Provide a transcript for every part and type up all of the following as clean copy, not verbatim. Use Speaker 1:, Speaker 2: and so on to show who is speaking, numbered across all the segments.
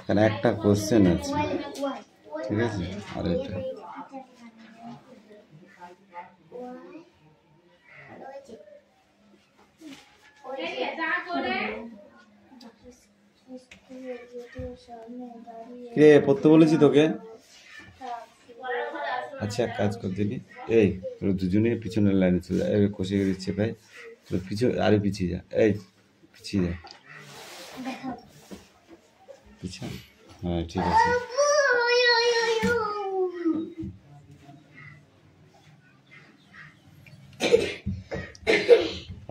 Speaker 1: এখানে একটা কোশ্চেন আছে, ঠিক আছে? আর এটা কে পড়তে বলেছি তোকে? আচ্ছা এক কাজ কর দিবি, এই তোর দুজনে পিছনের লাইনে চলে যা, কষে দিচ্ছে ভাই, তোর পিছনে আরে পিছিয়ে যা, এই পিছিয়ে যা, পিছা, হ্যাঁ ঠিক আছে।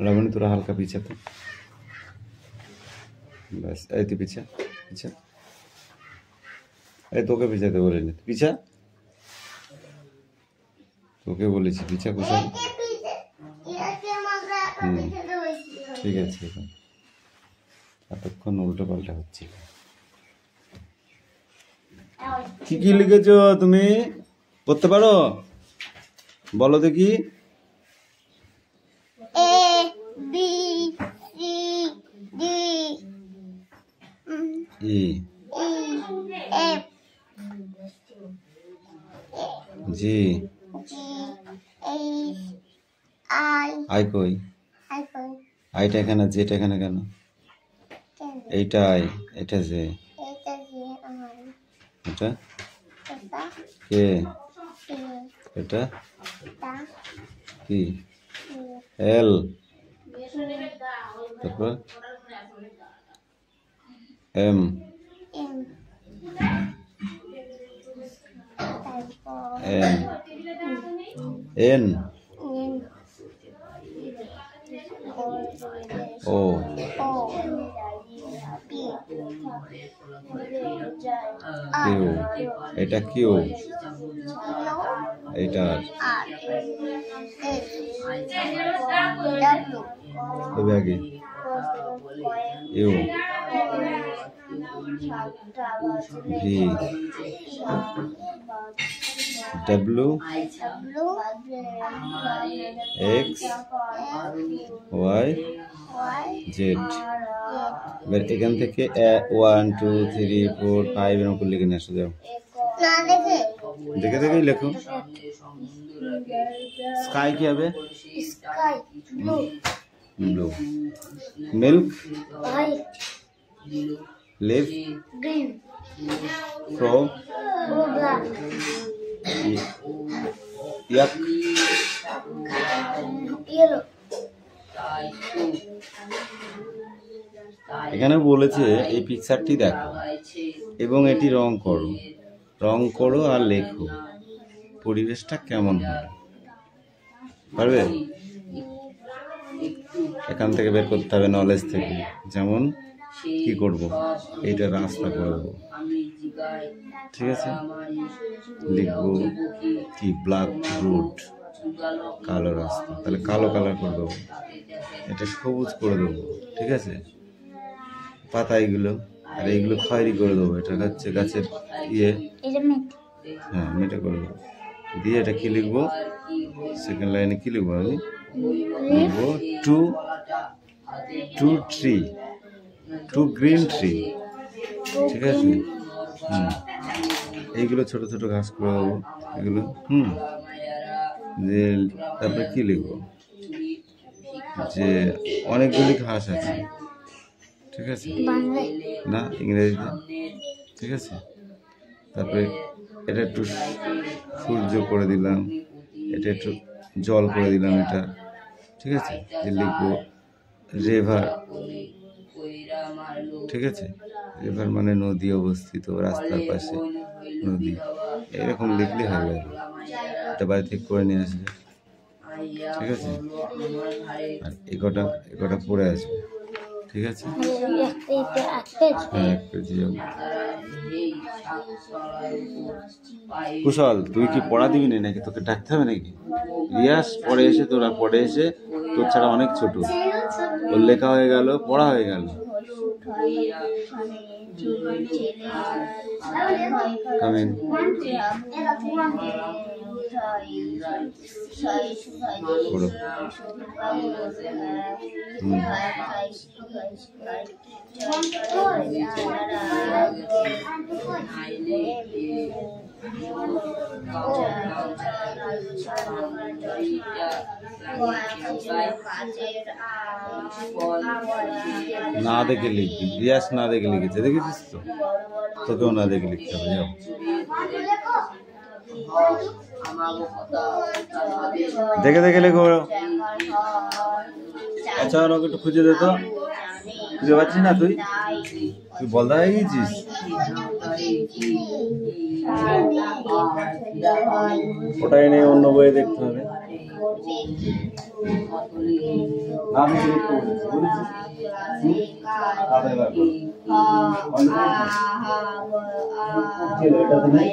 Speaker 1: লবণী তোরা হালকা পিছাতে, ব্যাস এই তুই পিছা পিছা, এই তোকে পিছাতে বলিনি, পিছা, তোকে বলেছি পিছা কুশল। ঠিক আছে, এতক্ষণ উল্টো পাল্টা হচ্ছে। কি কি লিখেছো তুমি? পড়তে পারো? বলো দেখি।
Speaker 2: A B C D
Speaker 1: E
Speaker 2: F
Speaker 1: G
Speaker 2: H I
Speaker 1: কই? আইটা এখানে, জেটা এখানে কেন? এইটা আই, এটা জে, এটা কে, এটা কি? এল, তারপর M, N, N O, Q, এটা কিউ, এটা আগে U, V, W, X, Y, Z. এবার এখান থেকে 1 2 3 4 5 এর উপর লিখে নিয়ে আসো, যাও দেখে দেখেই লেখো। স্কাই কি হবে? ব্লু। মিল্ক, লিভ, ফ্রো, ইয়াক, এখানে বলেছে এই পিকচারটি দেখো এবং এটি রং করো আর লেখো পরিবেশটা কেমন হবে, পারবে? এখান থেকে বের করতে হবে নলেজ থেকে, যেমন কি করব, এইটা রাস্তা করে দেবো, ঠিক আছে? লিখবো কি, ব্ল্যাক রোড, কালো রাস্তা, তাহলে কালো কালার করে দেবো, এটা সবুজ করে দেবো, ঠিক আছে? পাতা এইগুলো, আর এইগুলো খয়েরি করে দেবো, এটা হচ্ছে গাছের ইয়ে, হ্যাঁ মেটে করে দেবো। দিয়ে এটা কি লিখবো, সেকেন্ড লাইনে কি লিখবো, আমি লিখবো two tree, two green tree, ঠিক আছে? এইগুলো ছোট ছোট ঘাস করে দেবো এগুলো, যে তারপরে কি লিখবো, যে অনেকগুলি ঘাস আছে, ঠিক আছে? না ইংরেজিতে, ঠিক আছে? তারপরে এটা একটু সূর্য করে দিলাম, এটা একটু জল করে দিলাম, এটা ঠিক আছে? লিখবো রিভার, ঠিক আছে? রিভার মানে নদী, অবস্থিত রাস্তার পাশে নদী, এরকম লিখলে হয়ে যাবে। এটা বাড়ি থেকে করে নিয়ে আসবে, ঠিক আছে? আর এগোটা পড়ে আসবে, ঠিক আছে? হ্যাঁ এক পেজে যাবো। কুশল তুই কি পড়া দিবি না নাকি তোকে ডাকতে হবে নাকি? রিয়াস পড়ে এসে তোর ছাড়া অনেক ছোট, ওর লেখা হয়ে গেল, পড়া হয়ে গেল। Come in. পড়ো। হুম। না দেখে লিখবি, রিয়াজ না দেখে লিখেছে, দেখেছিস তো? তোকেও না দেখে লিখতে হবে, যাও। দেখে দেখে লেখো। আচ্ছা ওকে একটু খুঁজে দে তো, খুঁজে পাচ্ছিস না তুই? তুই বলদা হয়ে গেছিস। ওটা এনে অন্য বইয়ে দেখতে হবে। না দেখে লিখতে বলেছি, বুঝেছিস? তাদের ব্যাপার। এটাতে নেই।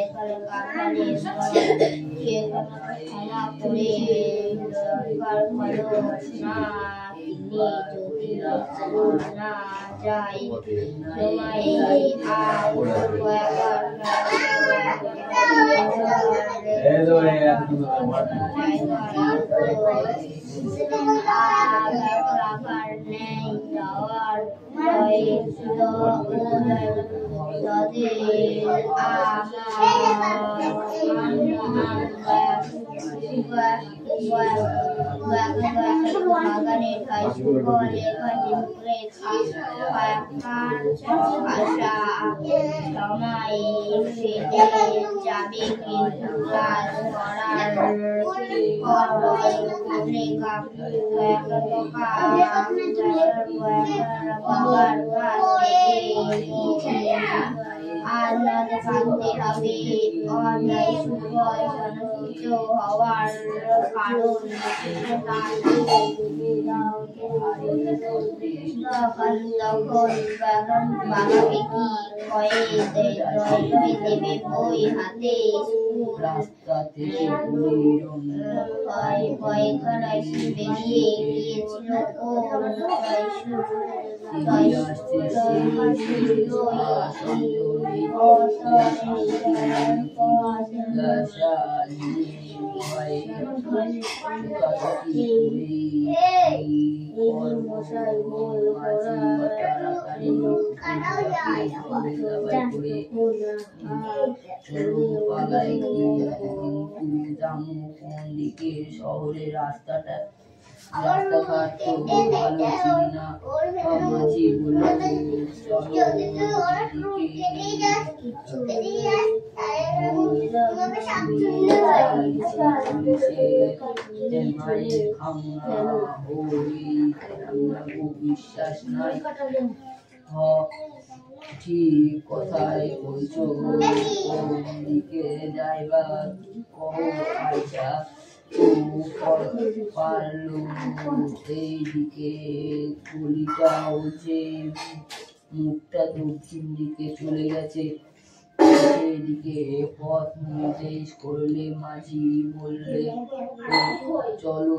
Speaker 3: শহরের রাস্তাটা রাস্তাঘাট তো ভালো ছিল না। মাঝি বলল বিশ্বাস নাই। ঠিক কোথায় বলছো, কোন দিকে যাইবা কহ আইসা পারলো এইদিকে গলিটা হচ্ছে মুখটা দক্ষিণ দিকে চলে গেছে, এদিকে পথ নির্দেশ করলে মাঝি বললে চলো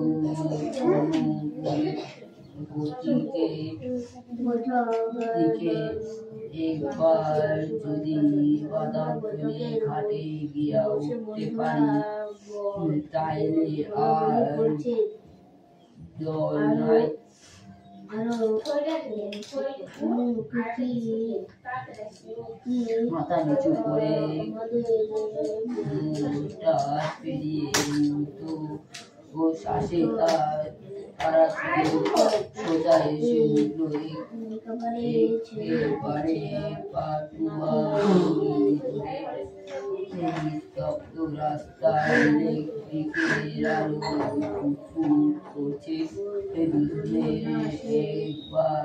Speaker 3: গতিকে দিকে একবার যদি বাদাম করে ঘাটে গিয়া উঠতে পারি তাইলে আর দল নাই। মাথা নিচু করে মুখটা পেরিয়ে উঠতো ও শ্বাসে তারা সোজা এসে উঠলো একেবারে পাটুয়া স্তব্ধ রাস্তায় ইলেকট্রিকের আলো ফুটফুট করছে। একবার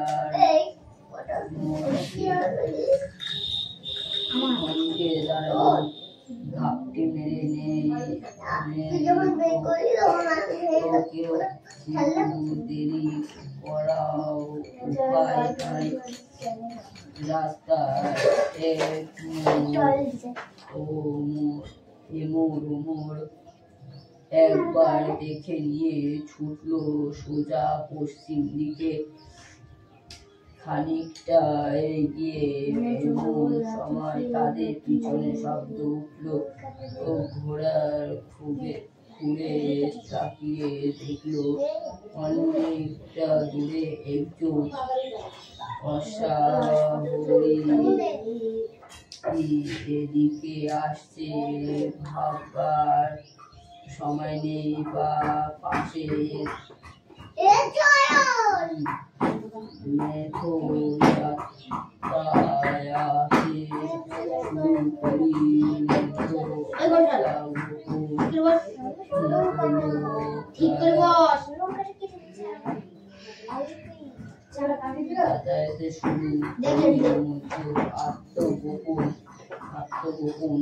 Speaker 3: মনকে দাঁড়ালো, ঘাপটি মেরে দেরি করাও উপায় নাই। রাস্তার মোড় একবার দেখে নিয়ে ছুটলো সোজা পশ্চিম দিকে। খানিকটা এগিয়ে এমন সময় তাদের পিছনে শব্দ উঠলো ও ঘোড়ার খুবই ঘুরে তাকিয়ে দেখলো অনেকটা দূরে একজন অশ্বারোহী এদিকে আসছে। ভাববার সময় নেই বা পাশে মেঠো যাতায়াতে শুরু করি। যাতায়াতে শুরু আত্মগোপন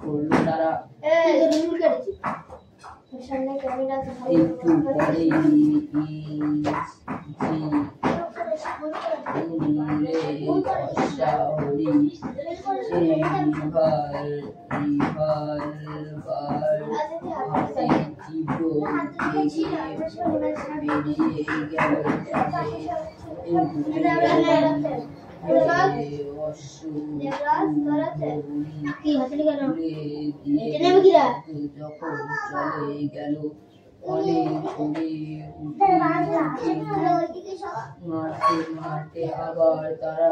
Speaker 3: করলো তারা। একটু পরেই অশ্বারোহী হাতে তীব্র বেগে বেরিয়ে গেল। যখন চলে গেল অনেক দূরে মারতে মারতে আবার তারা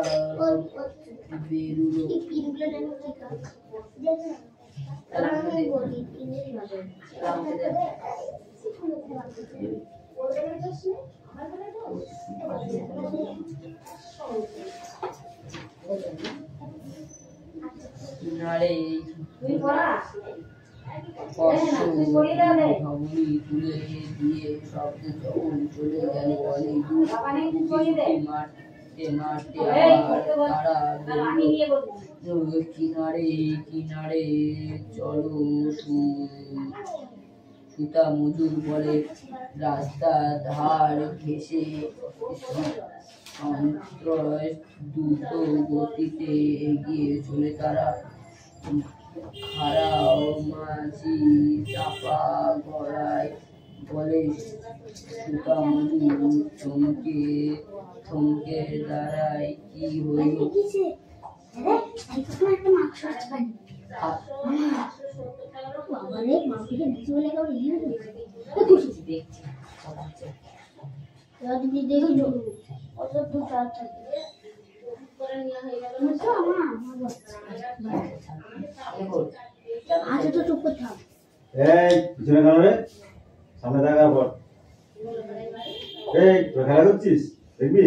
Speaker 3: বেরুলো। কিনারে ভবনী তুলে দিয়ে শব্দ যখন চলে গেল অনেক দূর মারতে মারতে আবার তারা বেরুলো। কিনারে কিনারে চলো সুতা মজুর বলে রাস্তা ধার ঘেঁষে সন্ত্রাস দ্রুত গতিতে এগিয়ে চলে তারা। খাড়াও মাঝি চাপা গলায় বলে সুতা মজুর থমকে দাঁড়ায়। কি হইল?
Speaker 1: এই পিছনে কেন রে? সামনে দেখা পর। এই তুই খেলা করছিস? দেখবি?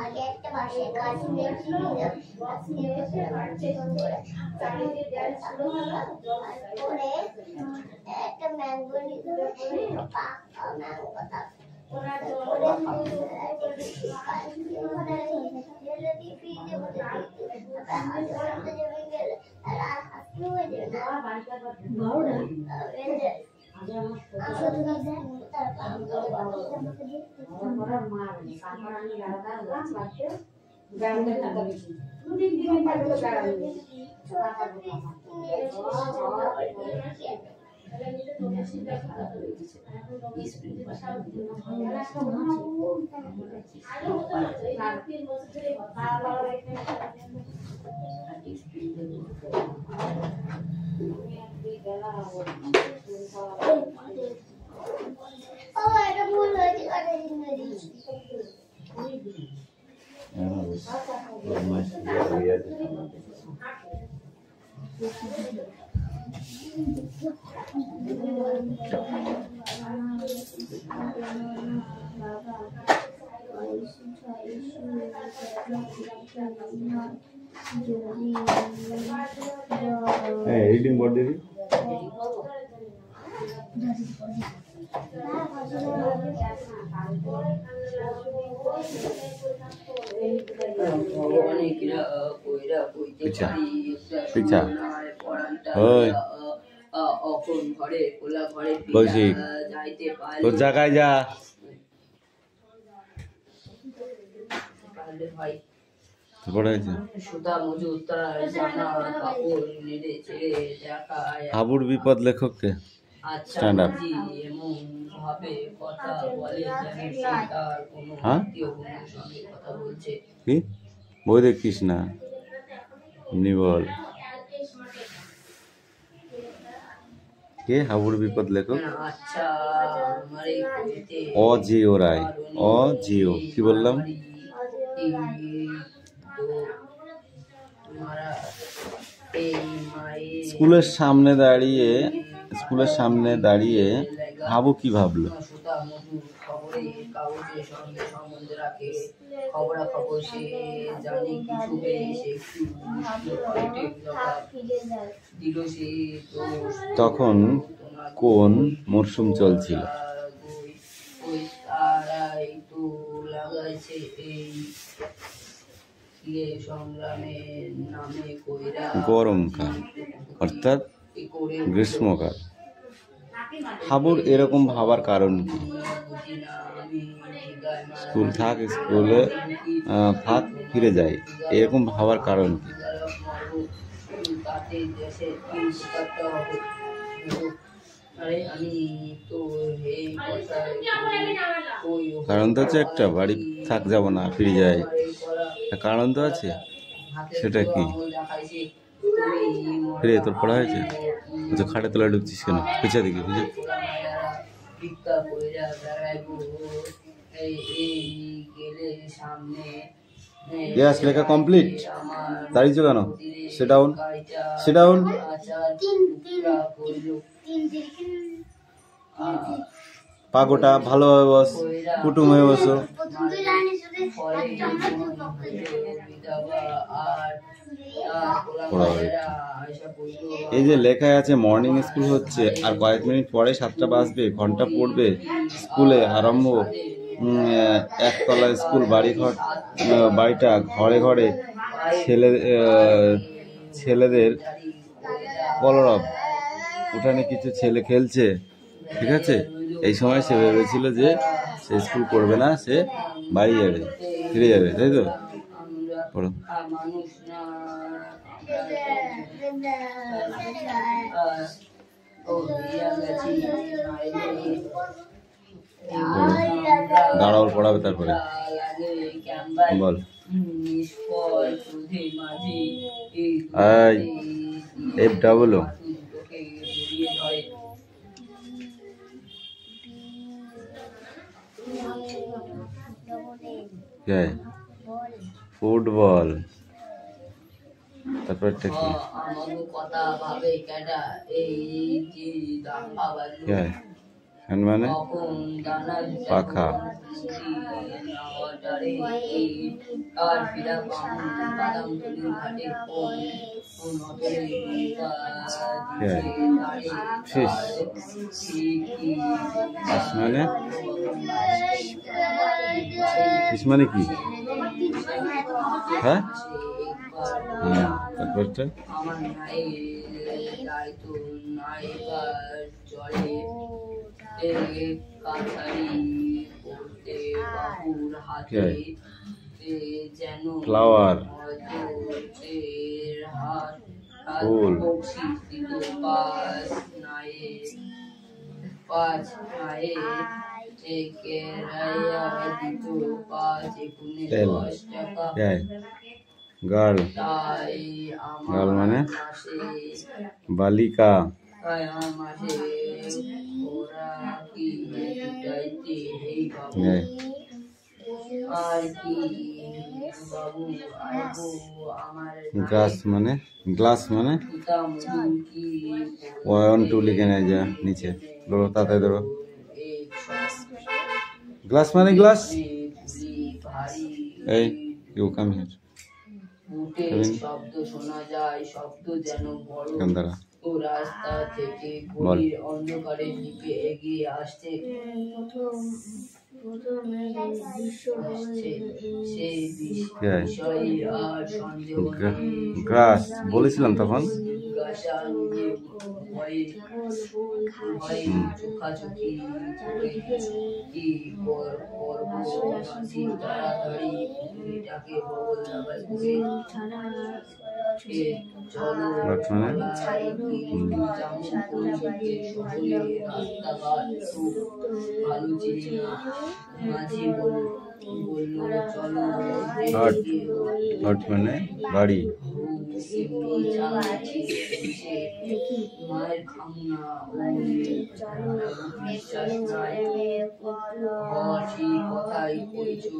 Speaker 2: আগে একটা বাসে কাজ নিয়েছিল পরে একটা ম্যাঙ্গো নিতে পাকা ম্যাঙ্গোটা এটা ভুল হয়েছে কাটা ইংরেজি
Speaker 1: রিডিং বোর্ড দিবি পিছা পিছা ওই কৌশিক তোর জায়গায় যা হাবুর বিপদ লেখককে স্ট্যান্ড আপ হ্যাঁ কি বই দেখিস না এমনি বল কে হাবুর বিপদ লেখক অজেয় রায় অজেয় কি বললাম স্কুলের সামনে দাঁড়িয়ে হাবু কি ভাবলো তখন কোন মরশুম চলছিল গরমকাল অর্থাৎ গ্রীষ্মকাল হাবুর এরকম ভাবার কারণ কি স্কুলে থাক ফিরে যায় এরকম ভাবার কারণ কি কারণ তো হচ্ছে একটা বাড়ি থাক যাব না ফিরে যায় কারণ তো আছে সেটা কি রে তোর পড়া হয়েছে আচ্ছা খাটে তোলা ঢুকছিস কেন পিছা দিকে বুঝে Yes, লেখা কমপ্লিট দাঁড়িয়েছো কেন সিট ডাউন পাগোটা ভালোভাবে বস কুটুম হয়ে বসো এই যে লেখায় আছে মর্নিং স্কুল হচ্ছে আর কয়েক মিনিট পরে 7টা বাজবে ঘন্টা পড়বে স্কুলে আরম্ভ একতলা স্কুল বাড়িটা ঘরে ঘরে ছেলেদের কলরব উঠানে কিছু ছেলে খেলছে ঠিক আছে এই সময় সে ভেবেছিল যে সে স্কুল করবে না সে বাড়ি যাবে ফিরে যাবে তাই তো পড়ো দাঁড়াও পড়াবে তারপরে বল এফ ডাবল ফুটবল তারপরটা কি মানে পাখা মানে মানে কি হ্যাঁ তারপরটা
Speaker 3: লাইতো নায়িকার জলে কাছারি করতে বাহুর হাতে যেন
Speaker 1: ফ্লাওয়ার
Speaker 3: হাত
Speaker 1: ফুল
Speaker 3: পাঁচ নায়ে কেরাইয়া দিত 5 একুনে 10 টাকা
Speaker 1: গার্ল
Speaker 3: তাই
Speaker 1: গার্ল মানে
Speaker 3: মাসে
Speaker 1: বালিকা
Speaker 3: মাসে ওরা কি চাইতে এই বাবু
Speaker 1: এই
Speaker 3: আর কি বাবু আইবো আমার
Speaker 1: গ্লাস মানে
Speaker 3: পিতা মধু কি
Speaker 1: 1 2 লিখে নেয় যা নিচে ধরো তাতে ধরো গ্লাস মানে গ্লাস
Speaker 3: ভারী
Speaker 1: এই ইউ কাম হিয়ার
Speaker 3: উঠে শব্দ শোনা যায় শব্দ যেন বড়
Speaker 1: কান্দারা
Speaker 3: ও রাস্তা থেকে গলির অন্ধকারের দিকে এগিয়ে আসছে সেই বিষয় আর সন্দেহ
Speaker 1: গ্রাস বলেছিলাম তখন
Speaker 3: চোখাচোখি কি তাড়াতাড়ি পুকুরিটাকে বগল লাগাই করে চলো ভালো ছিল মাঝি বললো চলো
Speaker 1: হট মানে বাড়ি
Speaker 3: মায়ের খামনা বিশ্বাস নাই কথাই কইছো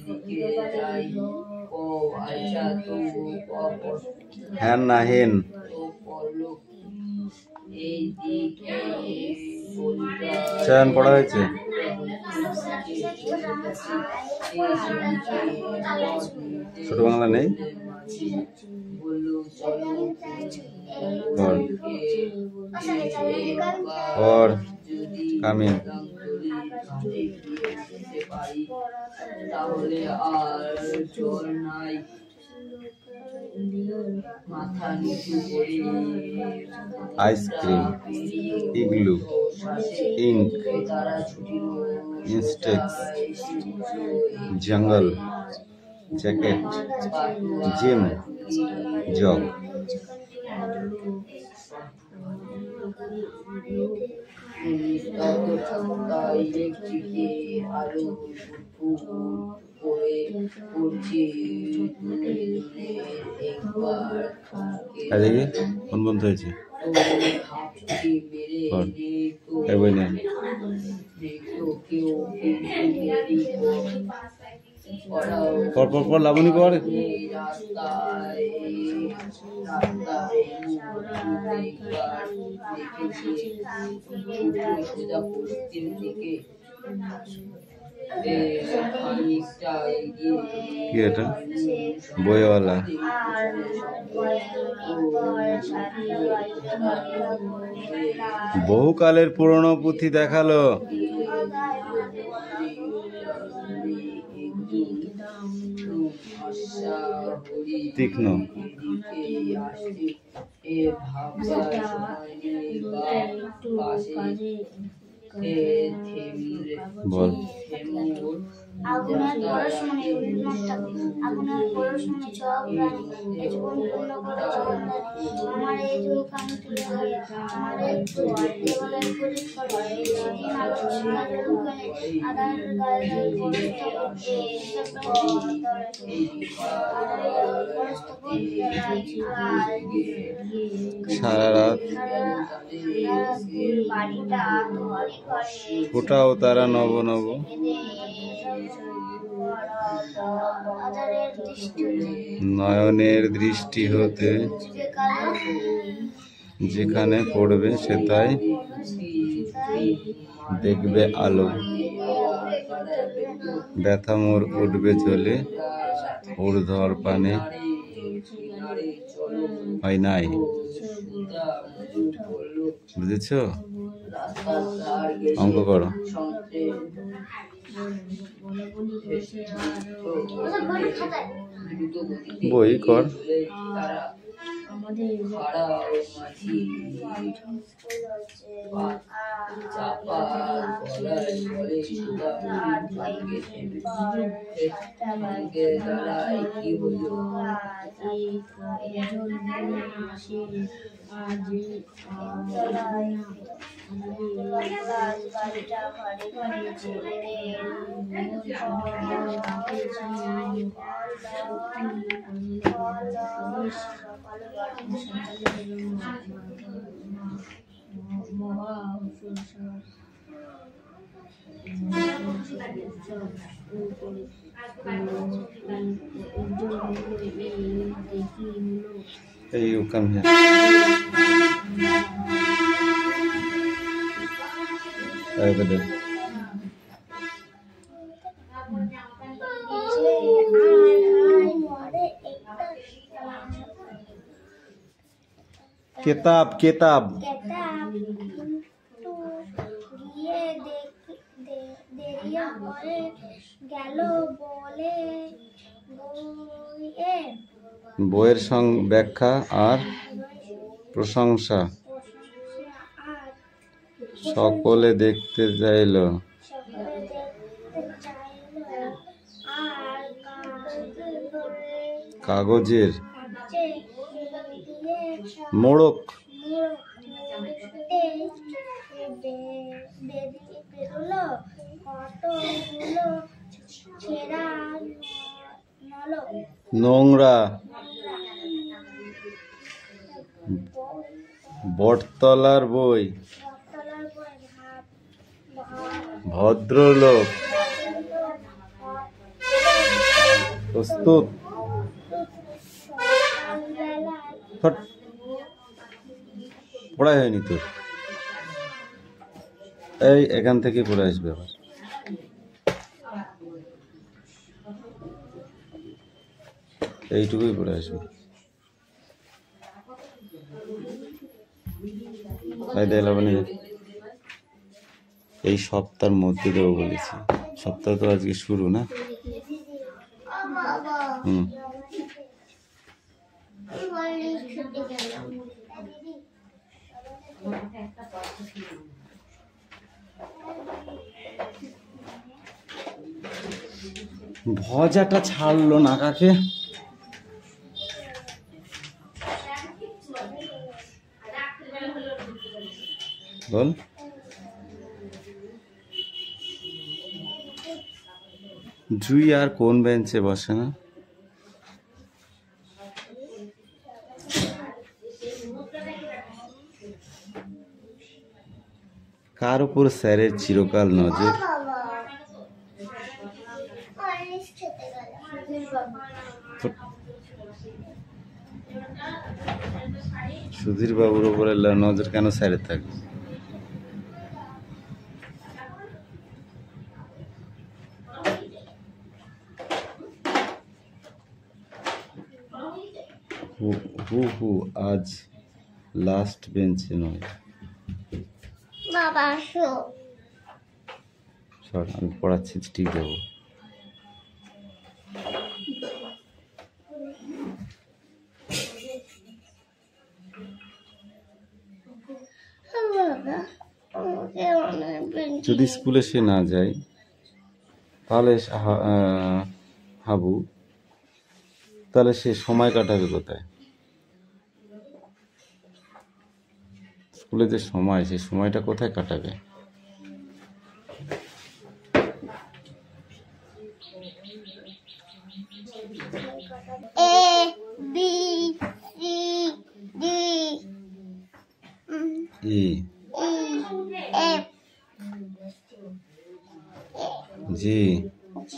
Speaker 3: দিকে যাই ও আচ্ছা তো
Speaker 1: হ্যান না হেন
Speaker 3: এই দিকে
Speaker 1: চায়ন পড়া হয়েছে ছোট বাংলা নেই और কামিন
Speaker 3: তাহলে আর চোর নাই মাথা নিচু করে
Speaker 1: আইসক্রিম ইগলু ইঙ্ক
Speaker 3: তারা ছুটিল
Speaker 1: ইনস্টেক্স জঙ্গল জ্যাকেট জিম জগ কোন বন্ধু হয়েছে পর লাবণী পর কি এটা বইওয়ালা বহুকালের পুরনো পুঁথি দেখালো তীক্ষ্ণ বল
Speaker 2: আগুনের পরশমণি আগুনের পরশমণি সব রানী এই জীবন পূর্ণ করে চরণ আমার এই দুঃখ আমি তুলে ধরে আমার একটু দেওয়ালের প্রদীপ করে সেদিন আলো শিখাতে লুকালে আধারের গায়ে
Speaker 1: সারা রাত ফোটাও তারা নব নব নয়নের দৃষ্টি হতে যেখানে পড়বে সেটাই দেখবে আলো ব্যথা মোর উঠবে চলে ঊর্ধ্বর পানে হয় নাই বুঝেছ অঙ্ক করো বই কর
Speaker 3: খাড়া ও মাঝি চাপা গলায় বলে সুদা ভাগ্যে ভাগ্যে দাঁড়ায় কি হলো
Speaker 1: Hey, you come here. Over there. किताब किताब
Speaker 2: গিয়ে দেরিয়া করে গেল বলে
Speaker 1: বইয়ের ব্যাখ্যা আর প্রশংসা সকলে দেখতে চাইল কাগজের মোড়ক নোংরা বটতলার বই ভদ্রলোক প্রস্তুত পড়াই হয়নি তোর এই এখান থেকে পড়ে আসবে আবার এইটুকুই পড়ে আসবে এই সপ্তাহের মধ্যে দেবো বলেছি সপ্তাহ তো আজকে শুরু না ভজাটা ছাড়লো না কাকে বল জুই আর কোন বেঞ্চে বসে না কার উপর স্যারের চিরকাল নজর সুধীর বাবুর উপরে নজর কেন স্যারের থাকবে হু আজ লাস্ট বেঞ্চে নয়
Speaker 2: বাবা
Speaker 1: সর আমি পড়াচ্ছি ঠিক দেবো যদি স্কুলে সে না যায় তাহলে হাবু তাহলে সে সময় কাটাবে কোথায় স্কুলে যে সময় সেই সময়টা কোথায় কাটাবে
Speaker 2: A B C D
Speaker 1: E
Speaker 2: F
Speaker 1: G
Speaker 2: H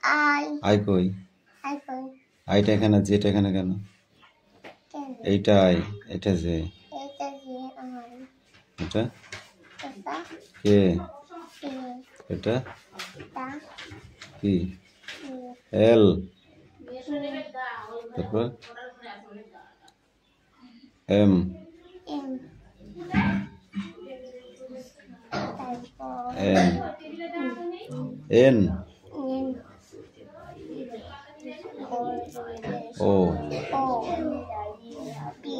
Speaker 2: I
Speaker 1: I কই আইটা এখানে জেটা এখানে কেন এইটা আই এটা জে এটা কে এটা কি এল তারপর M N N O
Speaker 2: O P